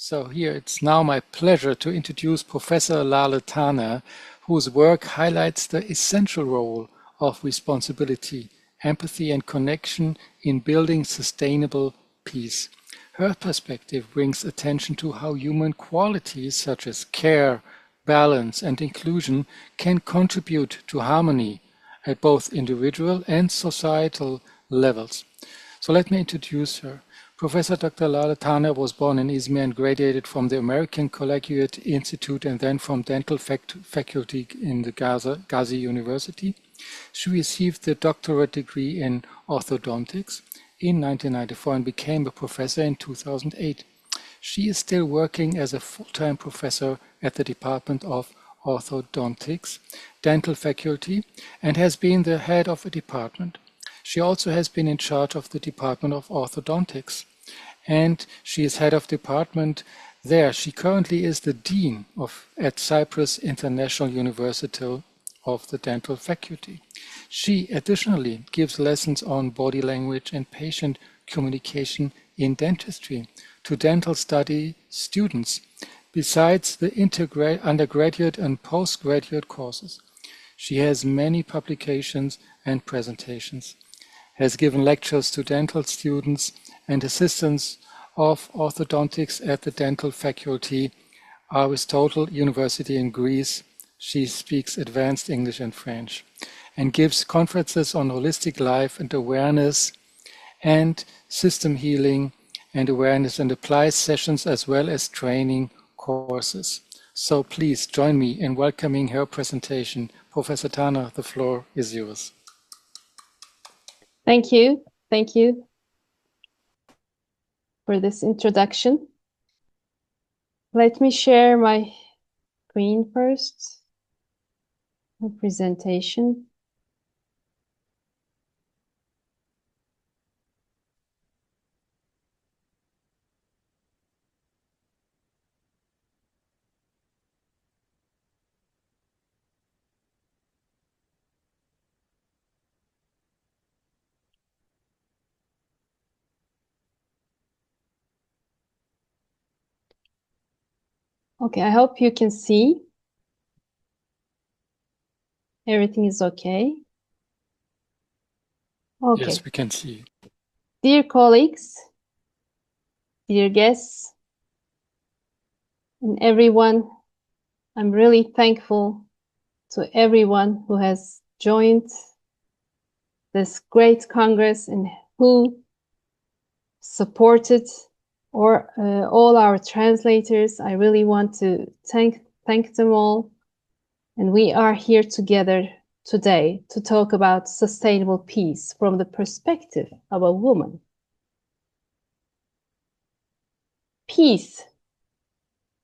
So here it's now my pleasure to introduce Professor Lale, whose work highlights the essential role of responsibility, empathy and connection in building sustainable peace. Her perspective brings attention to how human qualities such as care, balance and inclusion can contribute to harmony at both individual and societal levels. So let me introduce her. Professor Dr. Lale was born in Izmir and graduated from the American Collegiate Institute and then from dental faculty in the Gazi University. She received the doctorate degree in Orthodontics in 1994 and became a professor in 2008. She is still working as a full-time professor at the Department of Orthodontics, dental faculty, and has been the head of a department. She also has been in charge of the Department of Orthodontics, and she is head of department there. She currently is the dean at Cyprus International University of the dental faculty. She additionally gives lessons on body language and patient communication in dentistry to dental study students, besides the undergraduate and postgraduate courses. She has many publications and presentations, has given lectures to dental students and assistants of orthodontics at the dental faculty, Aristotle University in Greece. She speaks advanced English and French and gives conferences on holistic life and awareness and system healing and awareness and applies sessions as well as training courses. So please join me in welcoming her presentation. Professor Tana, the floor is yours. Thank you. Thank you for this introduction. Let me share my screen first. The presentation. Okay, I hope you can see. Everything is okay. Okay. Yes, we can see. Dear colleagues, dear guests, and everyone, I'm really thankful to everyone who has joined this great Congress and who supported all our translators. I really want to thank them all. And we are here together today to talk about sustainable peace from the perspective of a woman. Peace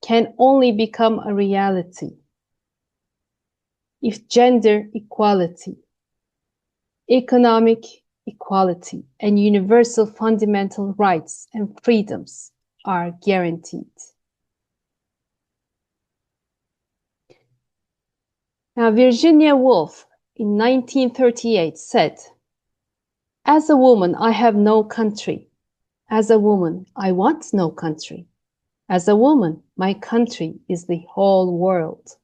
can only become a reality if gender equality, economic equality, and universal fundamental rights and freedoms are guaranteed. Now, Virginia Woolf in 1938 said, "As a woman, I have no country. As a woman, I want no country. As a woman, my country is the whole world."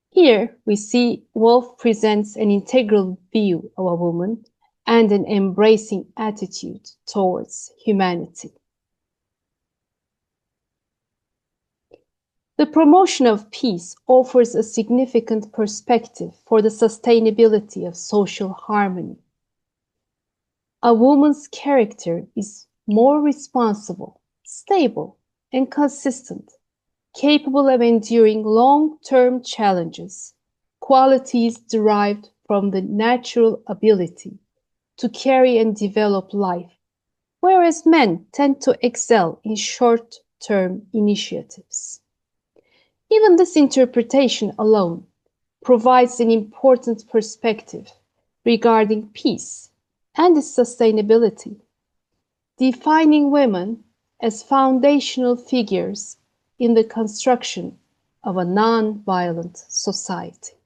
Here we see Woolf presents an integral view of a woman and an embracing attitude towards humanity. The promotion of peace offers a significant perspective for the sustainability of social harmony. A woman's character is more responsible, stable, and consistent, capable of enduring long-term challenges, qualities derived from the natural ability to carry and develop life, whereas men tend to excel in short-term initiatives. Even this interpretation alone provides an important perspective regarding peace and its sustainability, defining women as foundational figures in the construction of a non-violent society.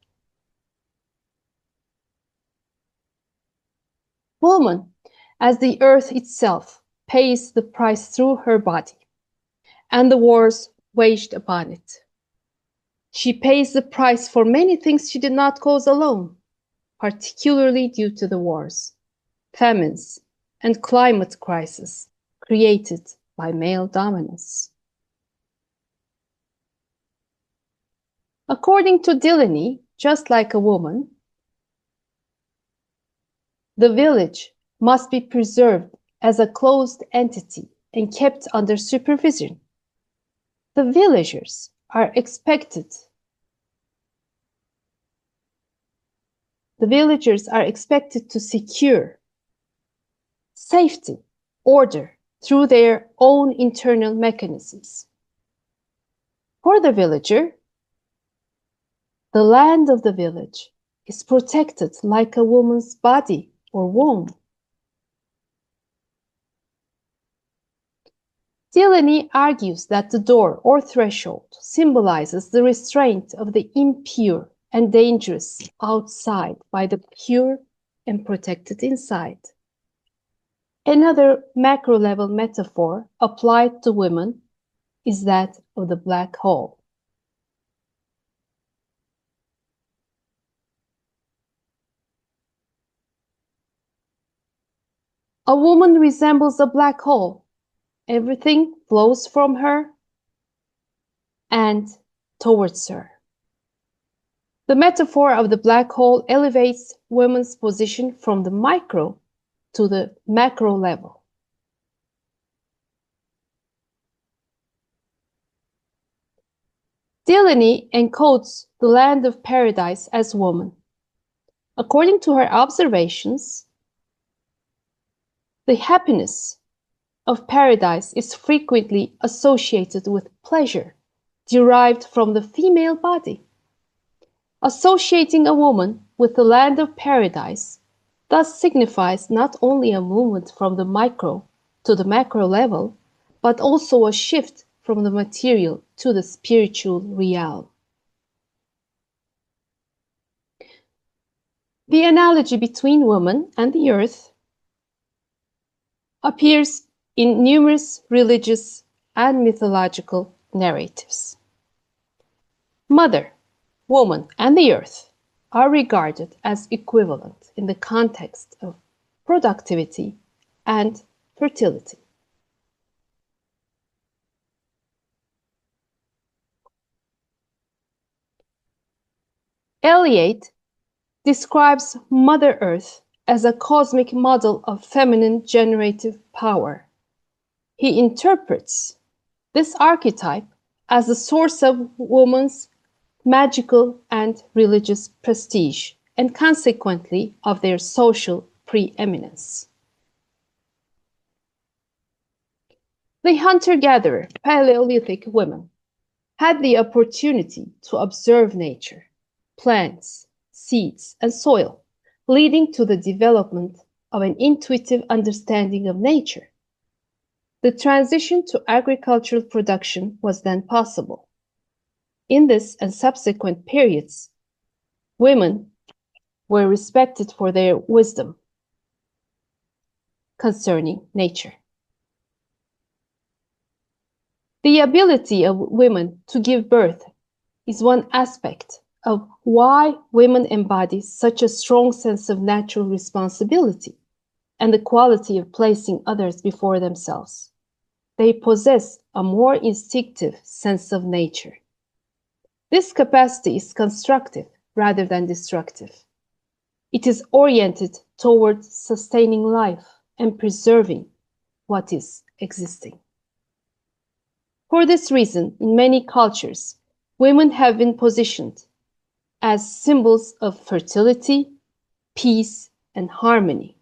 Woman, as the earth itself, pays the price through her body, and the wars waged upon it. She pays the price for many things she did not cause alone, particularly due to the wars, famines, and climate crisis created by male dominance. According to Delaney, just like a woman, the village must be preserved as a closed entity and kept under supervision. The villagers are expected to secure safety, order through their own internal mechanisms. For the villager, the land of the village is protected like a woman's body or womb. Delaney argues that the door or threshold symbolizes the restraint of the impure and dangerous outside by the pure and protected inside. Another macro-level metaphor applied to women is that of the black hole. A woman resembles a black hole. Everything flows from her and towards her. The metaphor of the black hole elevates women's position from the micro to the macro level. Delaney encodes the land of paradise as woman. According to her observations, the happiness of paradise is frequently associated with pleasure derived from the female body. Associating a woman with the land of paradise thus signifies not only a movement from the micro to the macro level, but also a shift from the material to the spiritual realm. The analogy between woman and the earth appears in numerous religious and mythological narratives. Mother, woman, and the earth are regarded as equivalent in the context of productivity and fertility. Eliade describes Mother Earth as a cosmic model of feminine generative power. He interprets this archetype as the source of woman's magical and religious prestige, and consequently of their social preeminence. The hunter-gatherer Paleolithic women had the opportunity to observe nature, plants, seeds, and soil, leading to the development of an intuitive understanding of nature. The transition to agricultural production was then possible. In this and subsequent periods, women were respected for their wisdom concerning nature. The ability of women to give birth is one aspect of why women embody such a strong sense of natural responsibility and the quality of placing others before themselves. They possess a more instinctive sense of nature. This capacity is constructive rather than destructive. It is oriented towards sustaining life and preserving what is existing. For this reason, in many cultures, women have been positioned as symbols of fertility, peace, and harmony.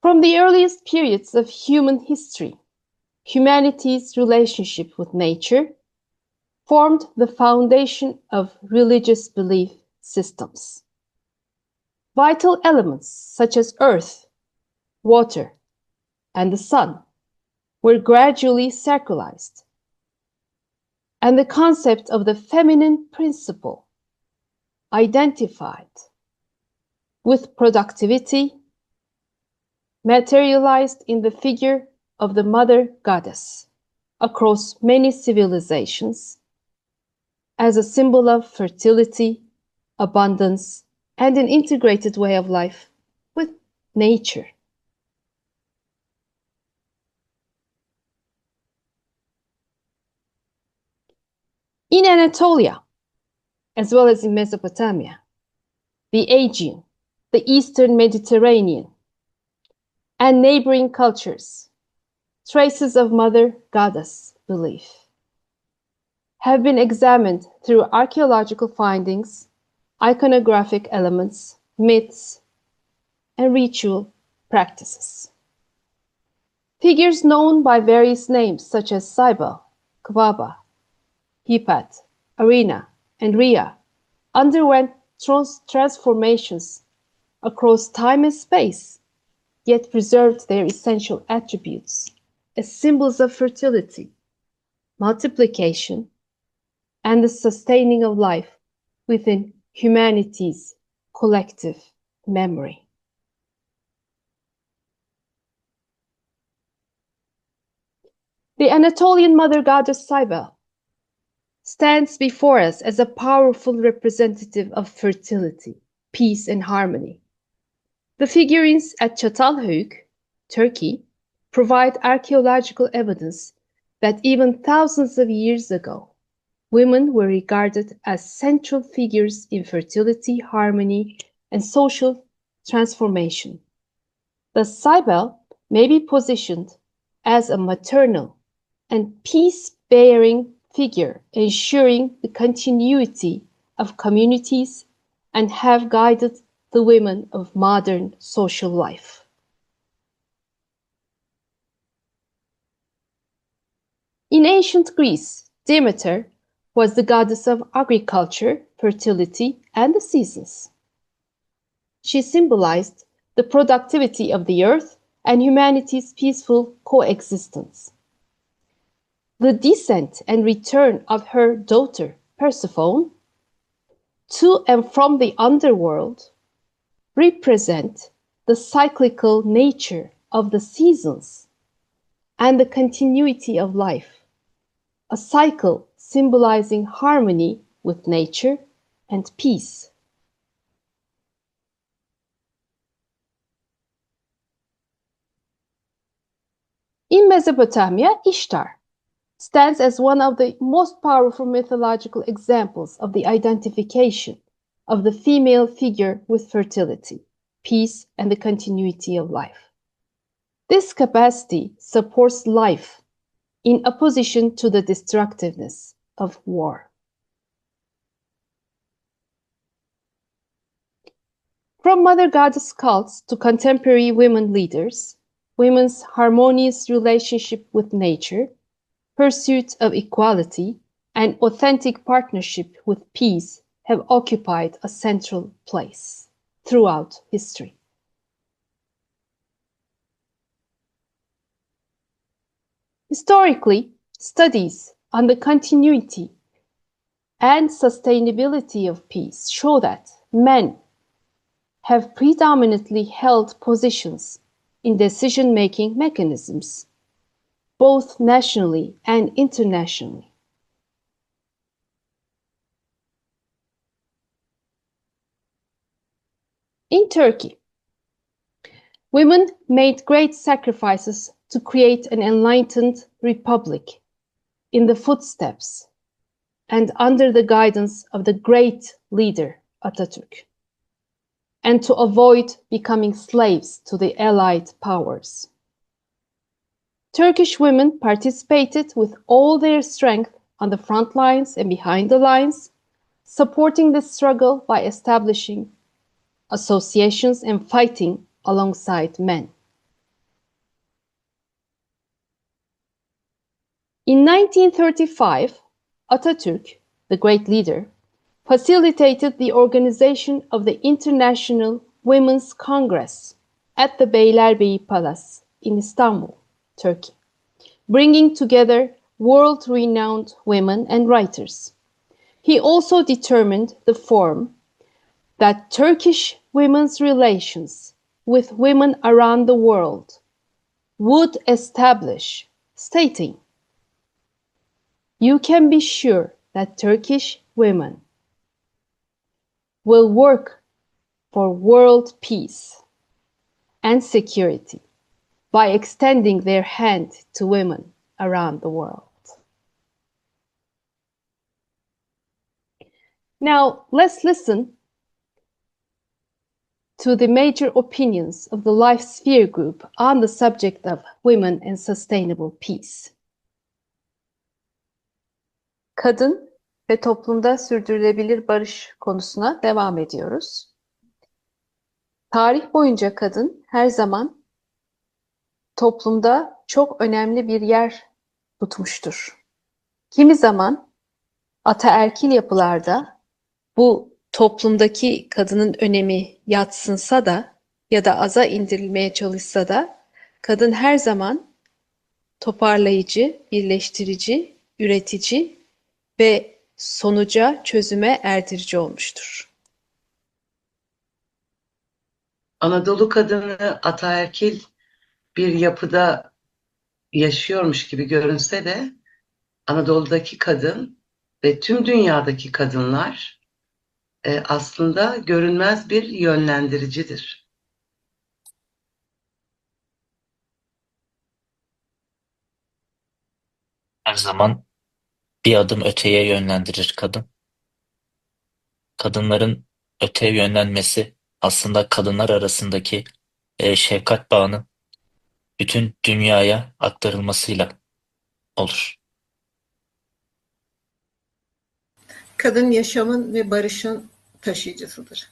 From the earliest periods of human history, humanity's relationship with nature formed the foundation of religious belief systems. Vital elements such as earth, water, and the sun were gradually sacralized, and the concept of the feminine principle identified with productivity materialized in the figure of the mother goddess across many civilizations as a symbol of fertility, abundance, and an integrated way of life with nature. In Anatolia, as well as in Mesopotamia, the Aegean, the Eastern Mediterranean, and neighboring cultures, traces of mother goddess belief have been examined through archaeological findings, iconographic elements, myths, and ritual practices. Figures known by various names such as Cybele, Kvaba, Hepat, Arena, and Rhea underwent transformations across time and space, yet preserved their essential attributes as symbols of fertility, multiplication, and the sustaining of life within humanity's collective memory. The Anatolian mother goddess Cybele stands before us as a powerful representative of fertility, peace, and harmony. The figurines at Çatalhöyük, Turkey, provide archaeological evidence that even thousands of years ago, women were regarded as central figures in fertility, harmony, and social transformation. Thus, Cybele may be positioned as a maternal and peace-bearing figure, ensuring the continuity of communities and have guided the women of modern social life. In ancient Greece, Demeter was the goddess of agriculture, fertility, and the seasons. She symbolized the productivity of the earth and humanity's peaceful coexistence. The descent and return of her daughter, Persephone, to and from the underworld represent the cyclical nature of the seasons and the continuity of life, a cycle symbolizing harmony with nature and peace. In Mesopotamia, Ishtar stands as one of the most powerful mythological examples of the identification of the female figure with fertility, peace, and the continuity of life. This capacity supports life in opposition to the destructiveness of war. From mother goddess cults to contemporary women leaders, women's harmonious relationship with nature, pursuit of equality, and authentic partnership with peace have occupied a central place throughout history. Historically, studies on the continuity and sustainability of peace show that men have predominantly held positions in decision-making mechanisms, both nationally and internationally. In Turkey, women made great sacrifices to create an enlightened republic in the footsteps and under the guidance of the great leader Atatürk, and to avoid becoming slaves to the Allied powers. Turkish women participated with all their strength on the front lines and behind the lines, supporting the struggle by establishing associations and fighting alongside men. In 1935, Atatürk, the great leader, facilitated the organization of the International Women's Congress at the Beylerbeyi Palace in Istanbul, Turkey, bringing together world-renowned women and writers. He also determined the form that Turkish women's relations with women around the world would establish, stating, "You can be sure that Turkish women will work for world peace and security by extending their hand to women around the world." Now, let's listen to the major opinions of the Life Sphere Group on the subject of women and sustainable peace. Kadın ve toplumda sürdürülebilir barış konusuna devam ediyoruz. Tarih boyunca kadın her zaman toplumda çok önemli bir yer tutmuştur. Kimi zaman ataerkil yapılarda bu toplumdaki kadının önemi yadsınsa da ya da aza indirilmeye çalışsa da kadın her zaman toparlayıcı, birleştirici, üretici ve sonuca, çözüme erdirici olmuştur. Anadolu kadını ataerkil bir yapıda yaşıyormuş gibi görünse de Anadolu'daki kadın ve tüm dünyadaki kadınlar aslında görünmez bir yönlendiricidir. Her zaman bir adım öteye yönlendirir kadın. Kadınların öteye yönlenmesi aslında kadınlar arasındaki şefkat bağının bütün dünyaya aktarılmasıyla olur. Kadın yaşamın ve barışın taşıyıcısıdır.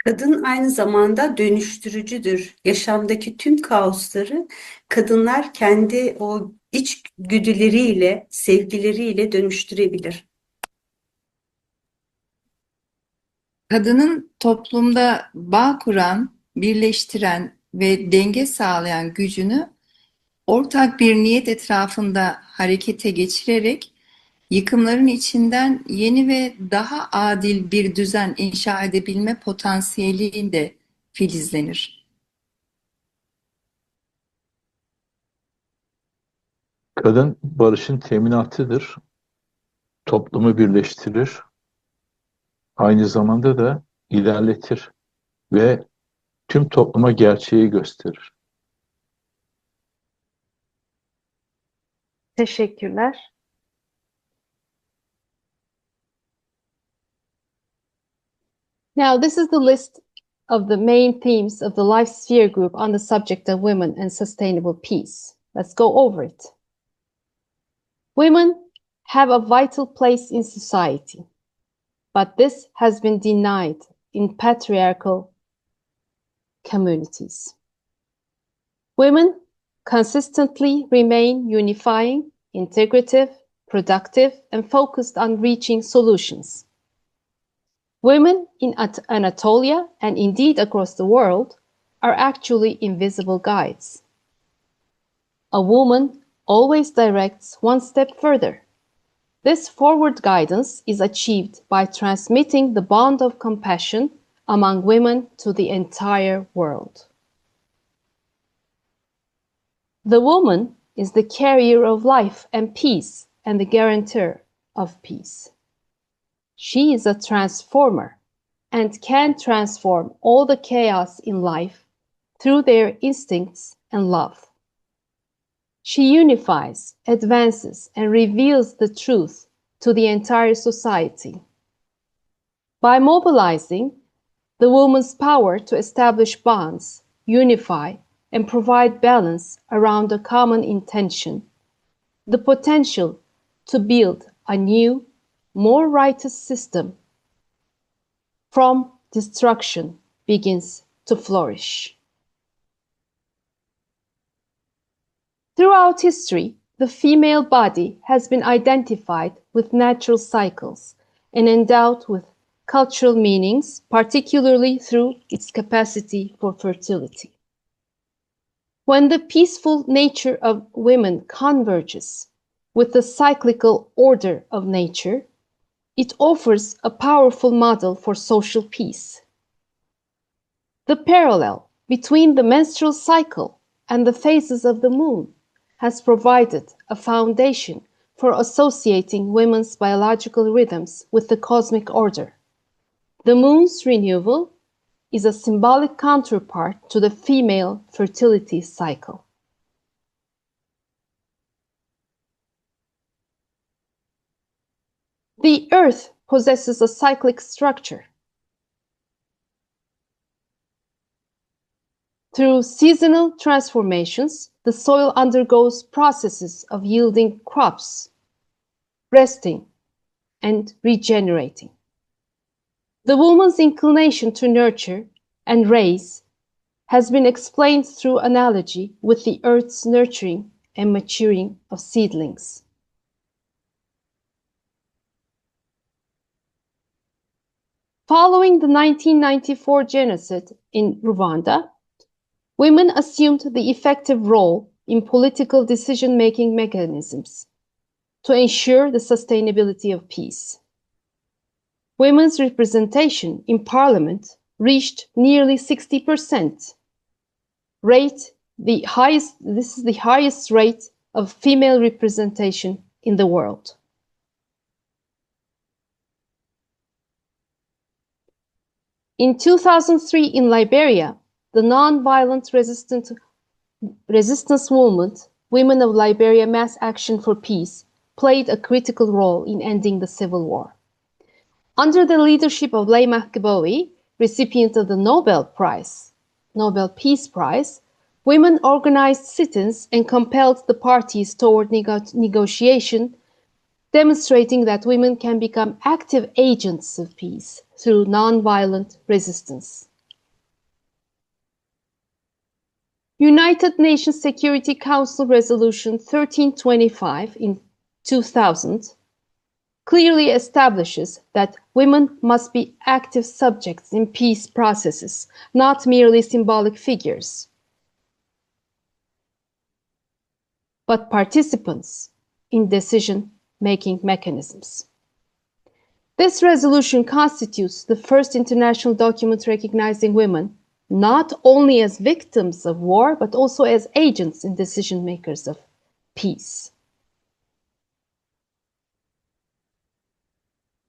Kadın aynı zamanda dönüştürücüdür. Yaşamdaki tüm kaosları kadınlar kendi o içgüdüleriyle, sevgileriyle dönüştürebilir. Kadının toplumda bağ kuran, birleştiren ve denge sağlayan gücünü ortak bir niyet etrafında harekete geçirerek yıkımların içinden yeni ve daha adil bir düzen inşa edebilme potansiyeliyle filizlenir. Kadın barışın teminatıdır, toplumu birleştirir, aynı zamanda da ilerletir ve tüm topluma gerçeği gösterir. Teşekkürler. Now, this is the list of the main themes of the Life Sphere Group on the subject of women and sustainable peace. Let's go over it. Women have a vital place in society, but this has been denied in patriarchal communities. Women consistently remain unifying, integrative, productive, and focused on reaching solutions. Women in Anatolia, and indeed across the world, are actually invisible guides. A woman always directs one step further. This forward guidance is achieved by transmitting the bond of compassion among women to the entire world. The woman is the carrier of life and peace and the guarantor of peace. She is a transformer and can transform all the chaos in life through their instincts and love. She unifies, advances, and reveals the truth to the entire society. By mobilizing the woman's power to establish bonds, unify, and provide balance around a common intention, the potential to build a new, more righteous system from destruction begins to flourish. Throughout history, the female body has been identified with natural cycles and endowed with cultural meanings, particularly through its capacity for fertility. When the peaceful nature of women converges with the cyclical order of nature, it offers a powerful model for social peace. The parallel between the menstrual cycle and the phases of the moon has provided a foundation for associating women's biological rhythms with the cosmic order. The moon's renewal is a symbolic counterpart to the female fertility cycle. The Earth possesses a cyclic structure. Through seasonal transformations, the soil undergoes processes of yielding crops, resting, and regenerating. The woman's inclination to nurture and raise has been explained through analogy with the Earth's nurturing and maturing of seedlings. Following the 1994 genocide in Rwanda, women assumed the effective role in political decision-making mechanisms to ensure the sustainability of peace. Women's representation in parliament reached nearly 60%. This is the highest rate of female representation in the world. In 2003 in Liberia, the non-violent resistance movement, Women of Liberia Mass Action for Peace, played a critical role in ending the civil war. Under the leadership of Lale Mahgobowi, recipient of the Nobel Peace Prize, women organized sit-ins and compelled the parties toward negotiation, demonstrating that women can become active agents of peace through non-violent resistance. United Nations Security Council Resolution 1325 in 2000 clearly establishes that women must be active subjects in peace processes, not merely symbolic figures, but participants in decision-making mechanisms. This resolution constitutes the first international document recognizing women not only as victims of war, but also as agents and decision-makers of peace.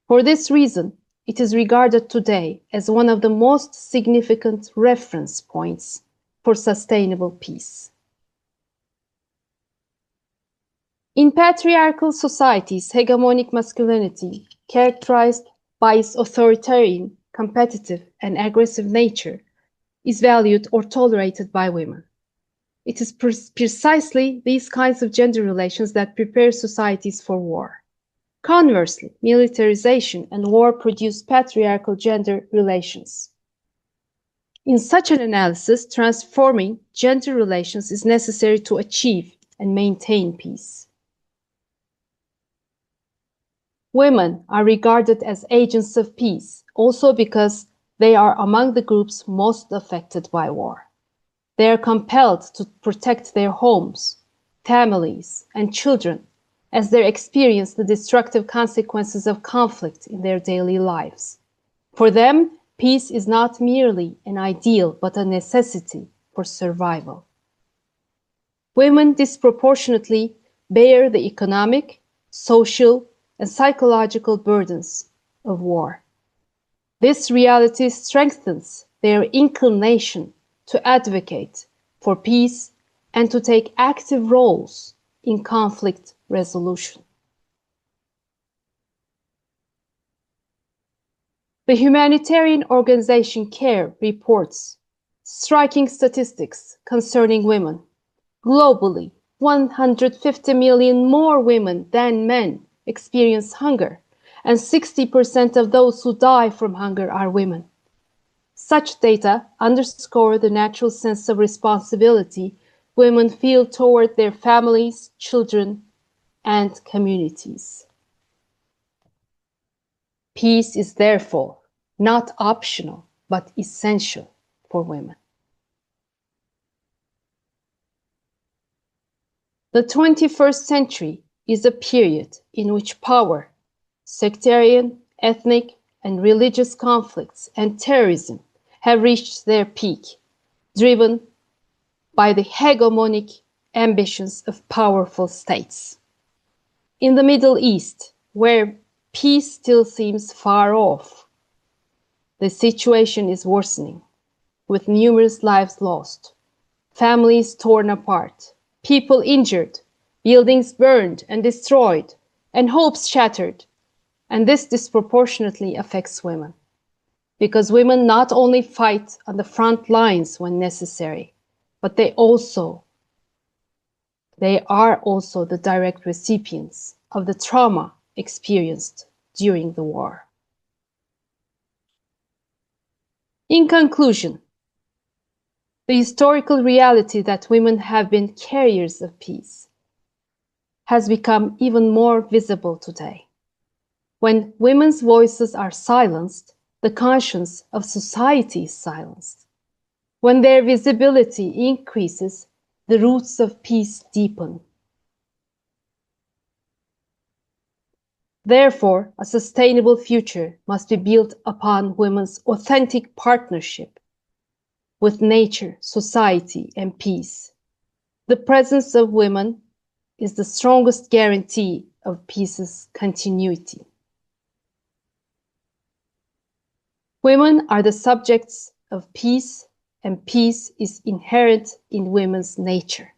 For this reason, it is regarded today as one of the most significant reference points for sustainable peace. In patriarchal societies, hegemonic masculinity, characterized by its authoritarian, competitive, and aggressive nature, is valued or tolerated by women. It is precisely these kinds of gender relations that prepare societies for war. Conversely, militarization and war produce patriarchal gender relations. In such an analysis, transforming gender relations is necessary to achieve and maintain peace. Women are regarded as agents of peace, also because they are among the groups most affected by war. They are compelled to protect their homes, families, and children as they experience the destructive consequences of conflict in their daily lives. For them, peace is not merely an ideal, but a necessity for survival. Women disproportionately bear the economic, social, and psychological burdens of war. This reality strengthens their inclination to advocate for peace and to take active roles in conflict resolution. The humanitarian organization CARE reports striking statistics concerning women. Globally, 150 million more women than men experience hunger, and 60% of those who die from hunger are women. Such data underscore the natural sense of responsibility women feel toward their families, children, and communities. Peace is therefore not optional, but essential for women. The 21st century is a period in which power, sectarian, ethnic, and religious conflicts, and terrorism have reached their peak, driven by the hegemonic ambitions of powerful states. In the Middle East, where peace still seems far off, the situation is worsening, with numerous lives lost, families torn apart, people injured, buildings burned and destroyed, and hopes shattered. And this disproportionately affects women, because women not only fight on the front lines when necessary, but they are also the direct recipients of the trauma experienced during the war. In conclusion, the historical reality that women have been carriers of peace has become even more visible today. When women's voices are silenced, the conscience of society is silenced. When their visibility increases, the roots of peace deepen. Therefore, a sustainable future must be built upon women's authentic partnership with nature, society, and peace. The presence of women is the strongest guarantee of peace's continuity. Women are the subjects of peace, and peace is inherent in women's nature.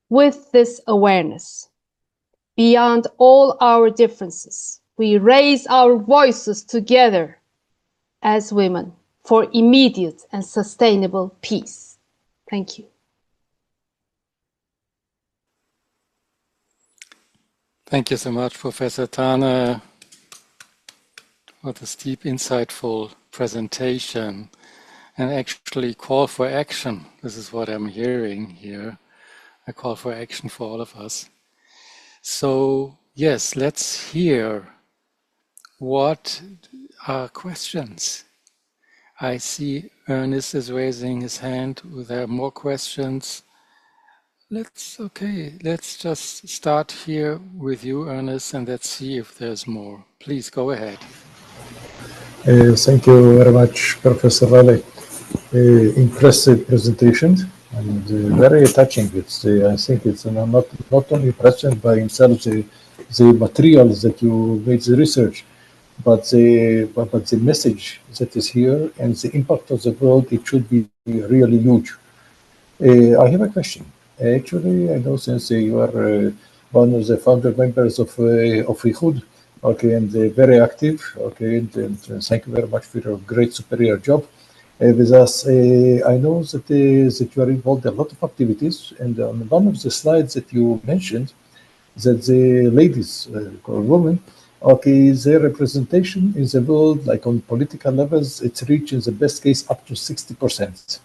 With this awareness, beyond all our differences, we raise our voices together as women for immediate and sustainable peace. Thank you. Thank you so much, Professor Tane, for this deep, insightful presentation and actually call for action. This is what I'm hearing here. A call for action for all of us. So, yes, let's hear what are questions. I see Ernest is raising his hand. There are more questions. Let's just start here with you, Ernest, and let's see if there's more. Please go ahead. Thank you very much, Professor Lale. Impressive presentation and very touching. I think it's not only present by himself the materials that you made the research, but the message that is here and the impact of the world, it should be really huge. I have a question. Actually, I know since you are one of the founder members of Ihud, okay, and very active, okay, and thank you very much for your great superior job with us. I know that you are involved in a lot of activities, and on one of the slides that you mentioned, that the ladies or women, okay, their representation in the world, like on political levels, it's reaching the best case up to 60%.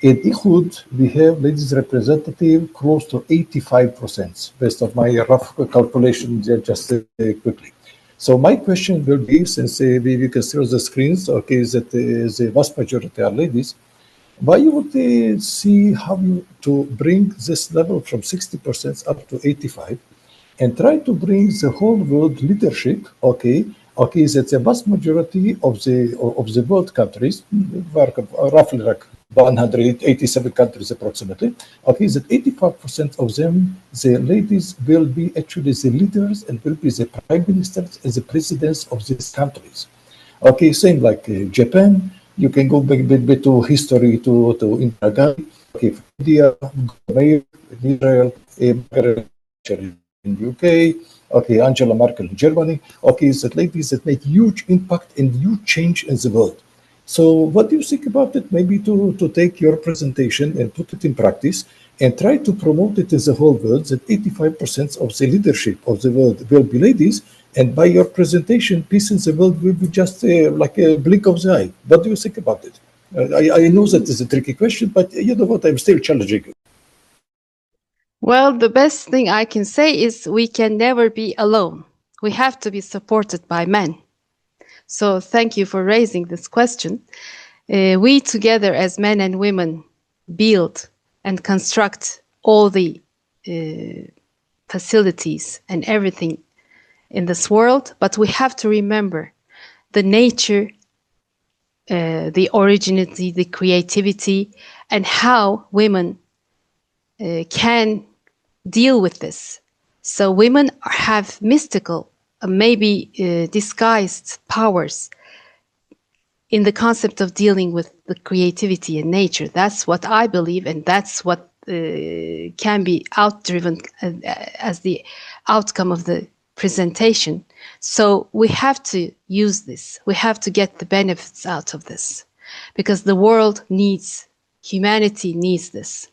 In Ihud, we have ladies representative close to 85%, based on my rough calculation just quickly. So my question will be, since we can see on the screens, okay, that the vast majority are ladies, why you would see how to bring this level from 60% up to 85%, and try to bring the whole world leadership, okay, that the vast majority of the world countries, roughly like 187 countries approximately, okay, that 85% of them, the ladies will be actually the leaders and will be the prime ministers and the presidents of these countries. Okay, same like Japan, you can go back a bit to history to Indira Gandhi, okay, India, Mayor in Israel, in UK, okay, Angela Merkel in Germany, okay, that ladies that make huge impact and huge change in the world. So what do you think about it? Maybe to take your presentation and put it in practice and try to promote it as a whole world, that 85% of the leadership of the world will be ladies, and by your presentation, peace in the world will be just like a blink of the eye. What do you think about it? I know that is a tricky question, but you know what, I'm still challenging you. Well, the best thing I can say is we can never be alone. We have to be supported by men. So thank you for raising this question. We together as men and women build and construct all the facilities and everything in this world, but we have to remember the nature the originality, the creativity, and how women can deal with this. So women have mystical, maybe disguised powers in the concept of dealing with the creativity in nature. That's what I believe, and that's what can be outdriven as the outcome of the presentation. So we have to use this. We have to get the benefits out of this, because the world needs, humanity needs this.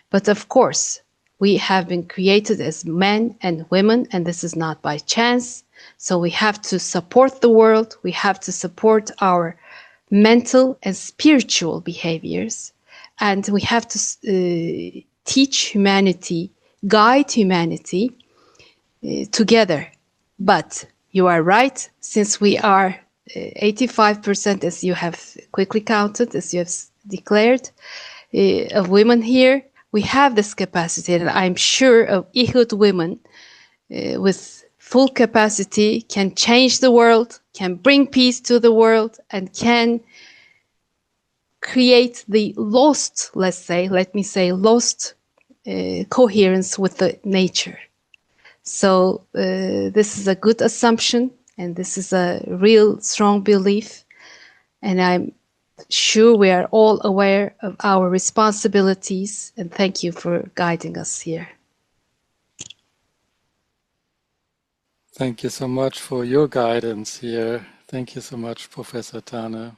But of course, we have been created as men and women, and this is not by chance. So we have to support the world. We have to support our mental and spiritual behaviors. And we have to teach humanity, guide humanity together. But you are right, since we are 85%, as you have quickly counted, as you have declared, of women here, we have this capacity, and I'm sure of Ihud women with full capacity can change the world, can bring peace to the world, and can create the lost, let me say, lost coherence with the nature. So this is a good assumption, and this is a real strong belief, and I'm sure we are all aware of our responsibilities, and thank you for guiding us here. Thank you so much for your guidance here. Thank you so much, Professor Tane.